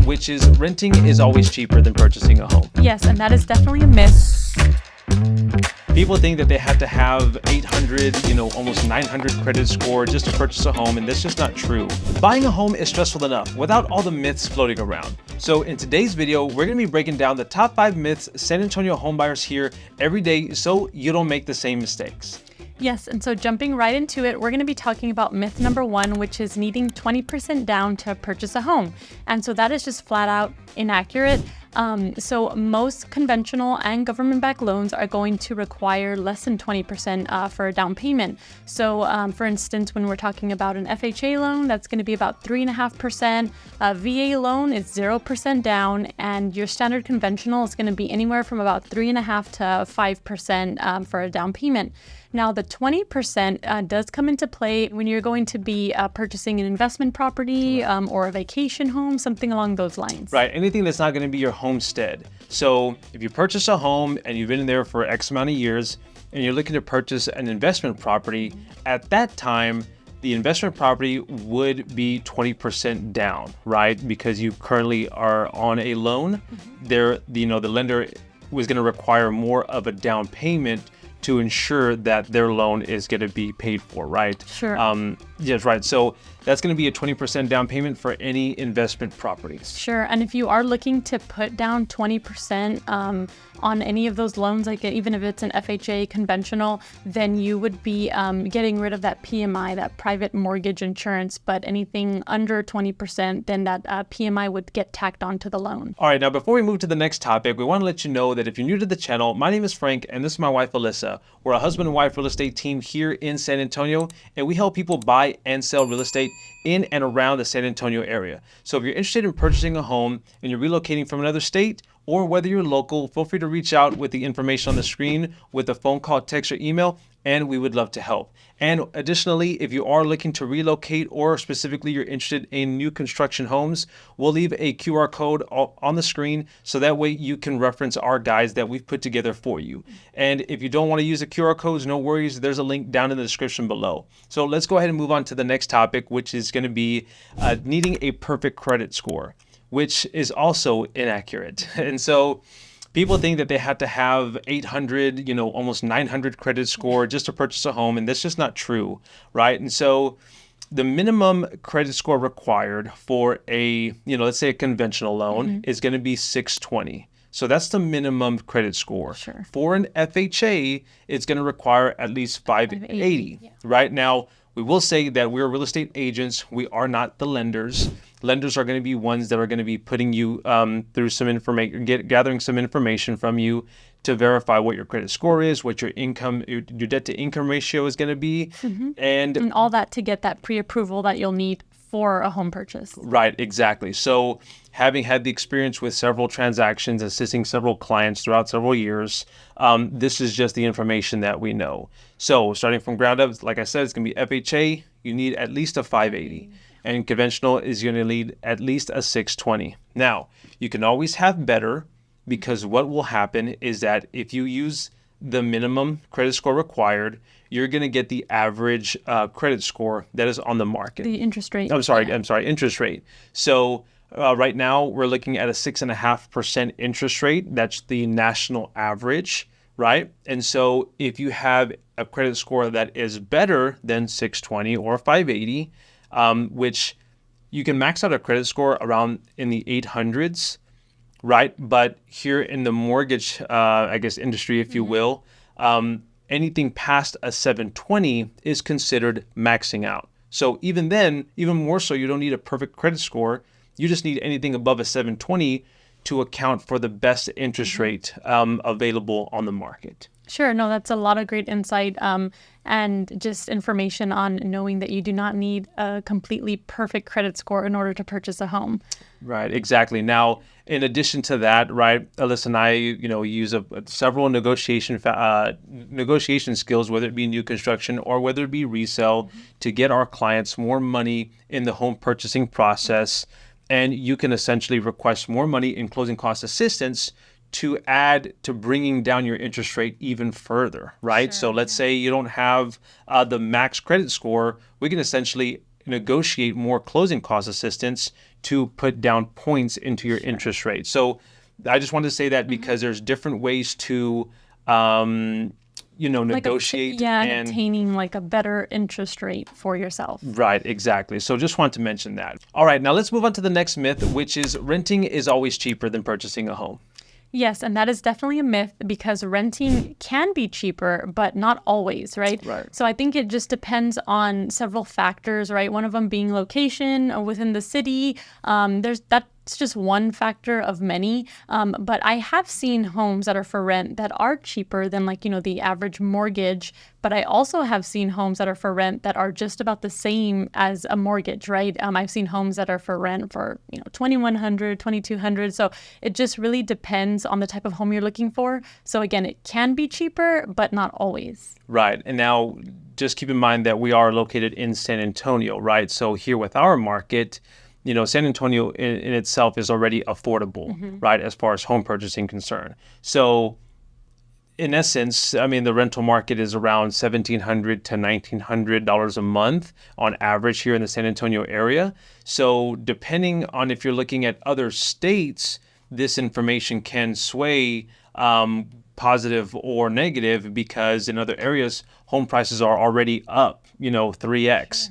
which is renting is always cheaper than purchasing a home. Yes, and that is definitely a myth. People think that they have to have 800, almost 900 credit score just to purchase a home, and that's just not true. Buying a home is stressful enough without all the myths floating around. So in today's video, we're going to be breaking down the top 5 myths San Antonio homebuyers hear every day so you don't make the same mistakes. Yes, and so jumping right into it, we're going to be talking about myth number 1, which is needing 20% down to purchase a home. And so that is just flat out inaccurate. So most conventional and government-backed loans are going to require less than 20% for a down payment. So for instance, when we're talking about an FHA loan, that's going to be about 3.5%. A VA loan is 0% down, and your standard conventional is going to be anywhere from about 3.5% to 5% for a down payment. Now, the 20% does come into play when you're going to be purchasing an investment property or a vacation home, something along those lines. Right, anything that's not going to be your homestead. So if you purchase a home and you've been in there for X amount of years and you're looking to purchase an investment property, at that time, the investment property would be 20% down, right? Because you currently are on a loan. The lender was going to require more of a down payment to ensure that their loan is going to be paid for, right? Sure. Yes, right. So that's going to be a 20% down payment for any investment properties. Sure. And if you are looking to put down 20% on any of those loans, like even if it's an FHA conventional, then you would be getting rid of that PMI, that private mortgage insurance. But anything under 20%, then that PMI would get tacked onto the loan. All right. Now, before we move to the next topic, we want to let you know that if you're new to the channel, my name is Frank, and this is my wife, Alyssa. We're a husband and wife real estate team here in San Antonio, and we help people buy and sell real estate in and around the San Antonio area. So if you're interested in purchasing a home and you're relocating from another state, or whether you're local, feel free to reach out with the information on the screen with a phone call, text, or email, and we would love to help. And additionally, if you are looking to relocate or specifically you're interested in new construction homes, we'll leave a QR code on the screen so that way you can reference our guides that we've put together for you. And if you don't want to use the QR codes, no worries. There's a link down in the description below. So let's go ahead and move on to the next topic, which is going to be needing a perfect credit score, which is also inaccurate. And so people think that they have to have 800, almost 900 credit score just to purchase a home, and that's just not true, right? And so the minimum credit score required for a, let's say a conventional loan is going to be 620. So that's the minimum credit score. Sure. For an FHA, it's going to require at least 580, yeah. Right? Now, we will say that we're real estate agents. We are not the lenders. Lenders are going to be ones that are going to be putting you through some information, gathering some information from you to verify what your credit score is, what your income, your debt to income ratio is going to be, And all that to get that pre-approval that you'll need for a home purchase. Right, exactly. So having had the experience with several transactions, assisting several clients throughout several years, this is just the information that we know. So starting from ground up, like I said, it's going to be FHA. You need at least a 580. And conventional is going to need at least a 620. Now, you can always have better, because what will happen is that if you use the minimum credit score required, you're going to get the average credit score that is on the market. The interest rate. I'm sorry, interest rate. So right now we're looking at a 6.5% interest rate. That's the national average, right? And so if you have a credit score that is better than 620 or 580, which you can max out a credit score around in the 800s, right? But here in the mortgage, industry, if you will, anything past a 720 is considered maxing out. So even then, even more so, you don't need a perfect credit score. You just need anything above a 720 to account for the best interest rate available on the market. Sure. No, that's a lot of great insight and just information on knowing that you do not need a completely perfect credit score in order to purchase a home. Right. Exactly. Now, in addition to that, right, Alyssa and I, use several negotiation skills, whether it be new construction or whether it be resale, to get our clients more money in the home purchasing process. And you can essentially request more money in closing cost assistance to add to bringing down your interest rate even further, right? Sure, so let's say you don't have the max credit score, we can essentially negotiate more closing cost assistance to put down points into your interest rate. So I just wanted to say that because there's different ways to, negotiate and obtaining like a better interest rate for yourself. Right, exactly. So just want to mention that. All right, now let's move on to the next myth, which is renting is always cheaper than purchasing a home. Yes, and that is definitely a myth because renting can be cheaper, but not always, right? Right. So I think it just depends on several factors, right? One of them being location within the city. That's just one factor of many. But I have seen homes that are for rent that are cheaper than the average mortgage. But I also have seen homes that are for rent that are just about the same as a mortgage, right? I've seen homes that are for rent for, $2,100, $2,200. So it just really depends on the type of home you're looking for. So again, it can be cheaper, but not always. Right. And now just keep in mind that we are located in San Antonio, right? So here with our market, San Antonio in itself is already affordable, right, as far as home purchasing concerned. So in essence, I mean, the rental market is around $1,700 to $1,900 a month on average here in the San Antonio area. So depending on if you're looking at other states, this information can sway positive or negative because in other areas, home prices are already up, 3x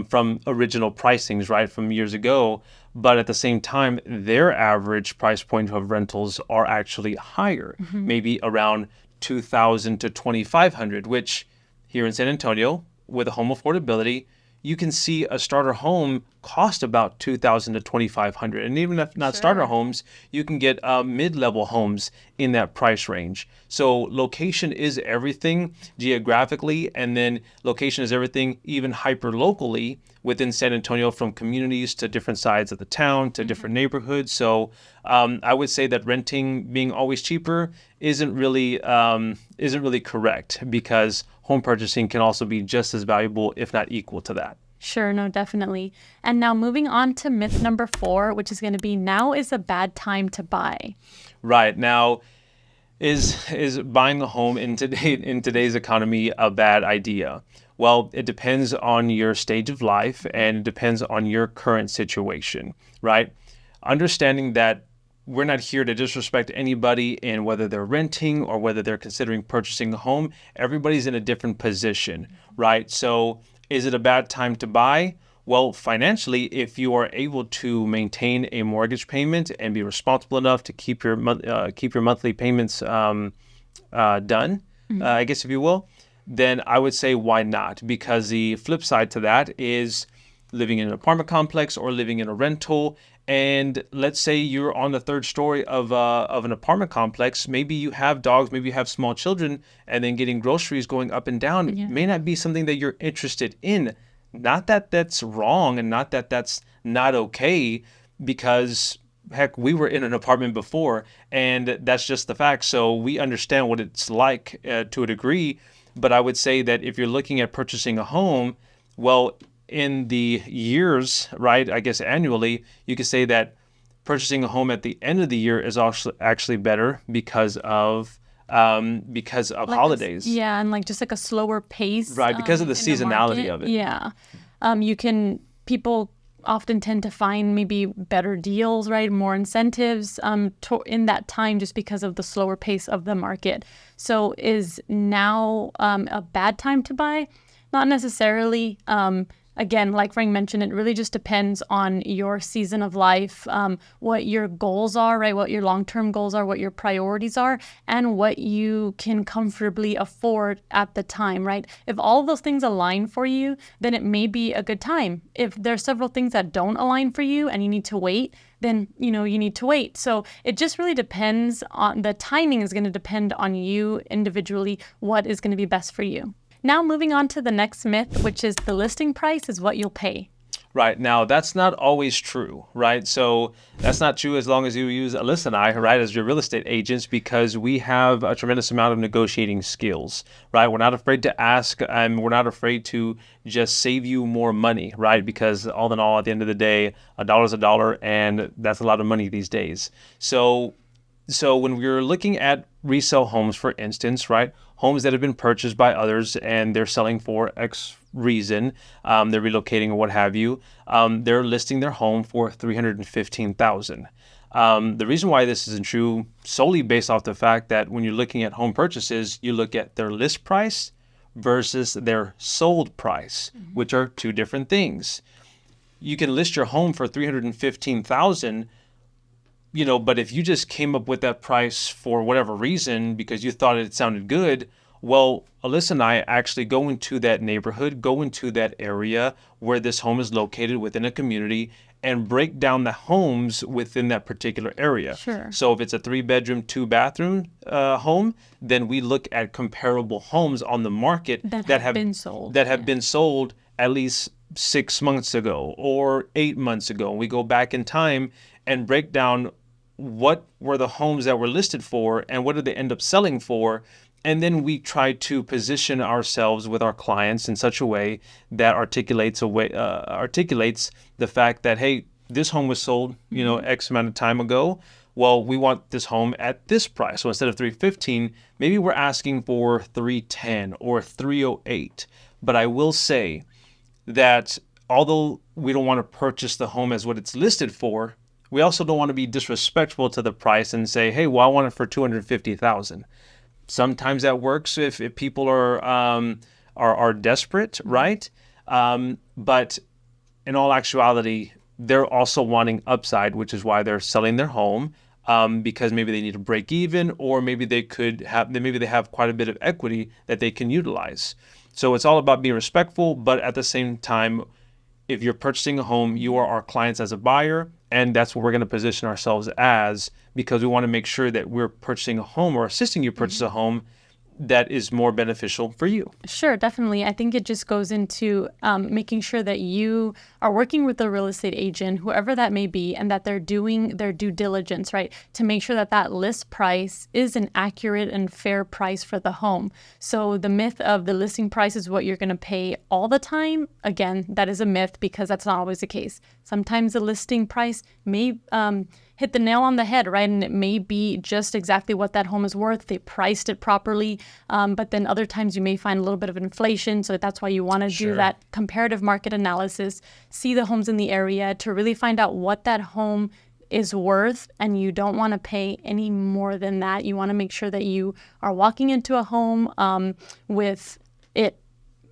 from original pricings, right, from years ago. But at the same time, their average price point of rentals are actually higher, maybe around $2,000 to $2,500, which here in San Antonio, with a home affordability, you can see a starter home cost about $2,000 to $2,500. And even if not starter homes, you can get mid-level homes in that price range. So location is everything geographically, and then location is everything even hyper-locally within San Antonio, from communities to different sides of the town to different neighborhoods. So I would say that renting being always cheaper isn't really correct, because home purchasing can also be just as valuable, if not equal to that. Sure, no, definitely. And now moving on to myth number 4, which is going to be now is a bad time to buy. Right. Now, is buying a home in today's economy a bad idea? Well, it depends on your stage of life, and it depends on your current situation, right? Understanding that we're not here to disrespect anybody in whether they're renting or whether they're considering purchasing a home. Everybody's in a different position, right? So is it a bad time to buy? Well, financially, if you are able to maintain a mortgage payment and be responsible enough to keep your monthly payments done, I guess, if you will, then I would say why not? Because the flip side to that is living in an apartment complex or living in a rental. And let's say you're on the third story of an apartment complex. Maybe you have dogs, maybe you have small children, and then getting groceries going up and down may not be something that you're interested in. Not that that's wrong, and not that that's not okay, because heck, we were in an apartment before, and that's just the fact. So we understand what it's like to a degree. But I would say that if you're looking at purchasing a home, well, in the years, right, I guess annually, you could say that purchasing a home at the end of the year is also actually better because of holidays. And just like a slower pace. Right, because of the seasonality of it. Yeah. People often tend to find maybe better deals, right? More incentives in that time, just because of the slower pace of the market. So is now a bad time to buy? Not necessarily. Again, like Frank mentioned, it really just depends on your season of life, what your goals are, right? What your long-term goals are, what your priorities are, and what you can comfortably afford at the time, right? If all of those things align for you, then it may be a good time. If there's several things that don't align for you and you need to wait, then, you need to wait. So it just really depends on the timing is going to depend on you individually, what is going to be best for you. Now moving on to the next myth, which is the listing price is what you'll pay. Right. Now, that's not always true, right? So that's not true as long as you use Alyssa and I, right, as your real estate agents, because we have a tremendous amount of negotiating skills, right? We're not afraid to ask, and we're not afraid to just save you more money, right? Because all in all, at the end of the day, $1 is $1, and that's a lot of money these days. So So when we're looking at resale homes, for instance, right, homes that have been purchased by others and they're selling for X reason, they're relocating or what have you, they're listing their home for 315,000. The reason why this isn't true solely based off the fact that when you're looking at home purchases, you look at their list price versus their sold price, which are two different things. You can list your home for 315,000, but if you just came up with that price for whatever reason because you thought it sounded good, well, Alyssa and I actually go into that neighborhood, go into that area where this home is located within a community and break down the homes within that particular area. Sure. So if it's a 3-bedroom, 2-bathroom home, then we look at comparable homes on the market That have been sold. that have been sold at least 6 months ago or 8 months ago. We go back in time and break down what were the homes that were listed for and what did they end up selling for. And then we try to position ourselves with our clients in such a way that articulates the fact that, hey, this home was sold, X amount of time ago. Well, we want this home at this price. So instead of 315, maybe we're asking for 310 or 308. But I will say that although we don't want to purchase the home as what it's listed for, we also don't want to be disrespectful to the price and say, hey, well, I want it for 250,000. Sometimes that works if people are desperate, right? But in all actuality, they're also wanting upside, which is why they're selling their home, because maybe they need to break even, or maybe they have quite a bit of equity that they can utilize. So it's all about being respectful, but at the same time, if you're purchasing a home, you are our clients as a buyer, and that's what we're going to position ourselves as, because we want to make sure that we're purchasing a home or assisting you purchase a home that is more beneficial for you. Sure, definitely. I think it just goes into making sure that you are working with a real estate agent, whoever that may be, and that they're doing their due diligence, right, to make sure that that list price is an accurate and fair price for the home. So the myth of the listing price is what you're going to pay all the time, again, that is a myth, because that's not always the case. Sometimes the listing price may hit the nail on the head, right? And it may be just exactly what that home is worth. They priced it properly. But then other times you may find a little bit of inflation. So that's why you want to do that comparative market analysis, see the homes in the area to really find out what that home is worth. And you don't want to pay any more than that. You want to make sure that you are walking into a home with it,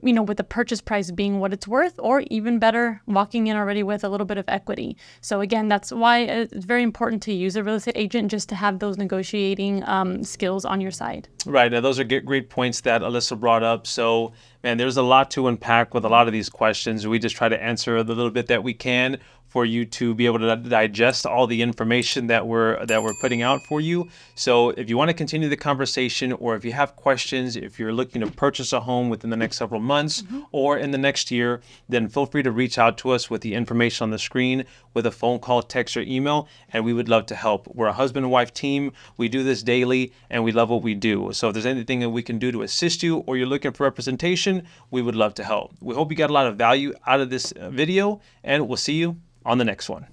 with the purchase price being what it's worth, or even better, walking in already with a little bit of equity. So again, that's why it's very important to use a real estate agent, just to have those negotiating skills on your side. Right. Now, those are great points that Alyssa brought up. So, man, there's a lot to unpack with a lot of these questions. We just try to answer the little bit that we can for you to be able to digest all the information that we're putting out for you. So if you want to continue the conversation, or if you have questions, if you're looking to purchase a home within the next several months or in the next year, then feel free to reach out to us with the information on the screen, with a phone call, text, or email, and we would love to help. We're a husband and wife team. We do this daily, and we love what we do. So if there's anything that we can do to assist you, or you're looking for representation, we would love to help. We hope you got a lot of value out of this video, and we'll see you on the next one.